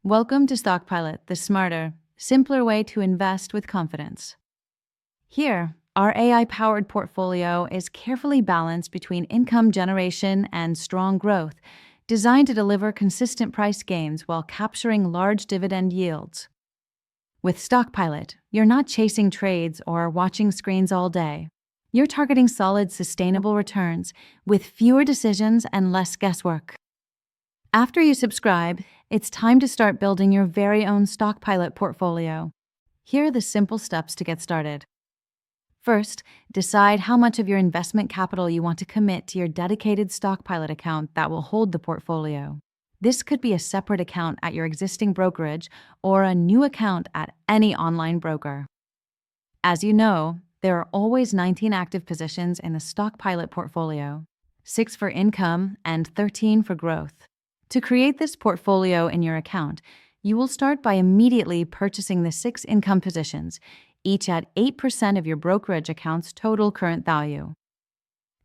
Welcome to StockPilot, the smarter, simpler way to invest with confidence. Here, our AI-powered portfolio is carefully balanced between income generation and strong growth, designed to deliver consistent price gains while capturing large dividend yields. With StockPilot, you're not chasing trades or watching screens all day. You're targeting solid, sustainable returns with fewer decisions and less guesswork. After you subscribe, it's time to start building your very own StockPilot portfolio. Here are the simple steps to get started. First, decide how much of your investment capital you want to commit to your dedicated StockPilot account that will hold the portfolio. This could be a separate account at your existing brokerage or a new account at any online broker. As you know, there are always 19 active positions in the StockPilot portfolio, 6 for income and 13 for growth. To create this portfolio in your account, you will start by immediately purchasing the 6 income positions, each at 8% of your brokerage account's total current value.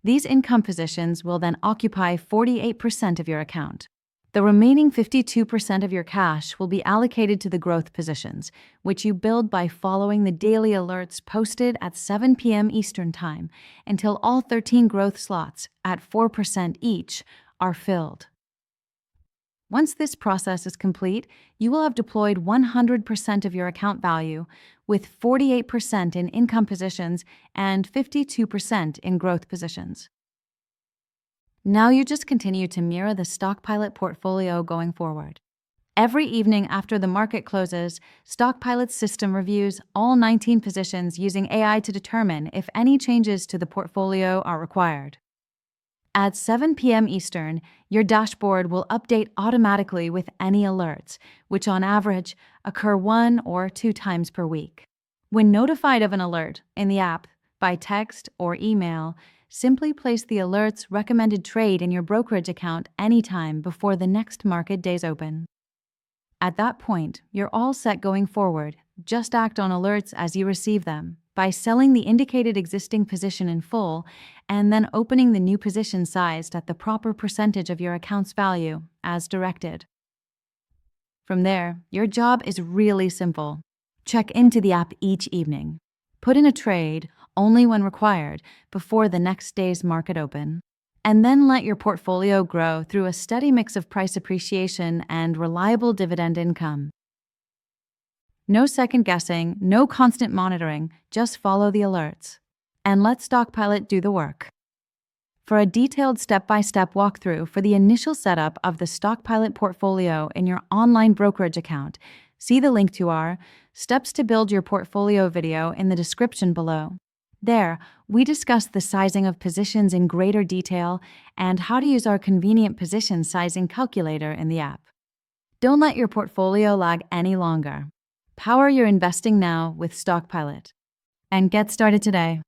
These income positions will then occupy 48% of your account. The remaining 52% of your cash will be allocated to the growth positions, which you build by following the daily alerts posted at 7 p.m. Eastern Time until all 13 growth slots at 4% each are filled. Once this process is complete, you will have deployed 100% of your account value, with 48% in income positions and 52% in growth positions. Now you just continue to mirror the StockPilot portfolio going forward. Every evening after the market closes, StockPilot's system reviews all 19 positions using AI to determine if any changes to the portfolio are required. At 7 p.m. Eastern, your dashboard will update automatically with any alerts, which on average occur 1 or 2 times per week. When notified of an alert in the app, by text or email, simply place the alert's recommended trade in your brokerage account anytime before the next market days open. At that point, you're all set going forward. Just act on alerts as you receive them, by selling the indicated existing position in full and then opening the new position sized at the proper percentage of your account's value, as directed. From there, your job is really simple. Check into the app each evening. Put in a trade only when required before the next day's market open, and then let your portfolio grow through a steady mix of price appreciation and reliable dividend income. No second guessing, no constant monitoring, just follow the alerts. And let StockPilot do the work. For a detailed step-by-step walkthrough for the initial setup of the StockPilot portfolio in your online brokerage account, see the link to our Steps to Build Your Portfolio video in the description below. There, we discuss the sizing of positions in greater detail and how to use our convenient position sizing calculator in the app. Don't let your portfolio lag any longer. Power your investing now with StockPilot. And get started today.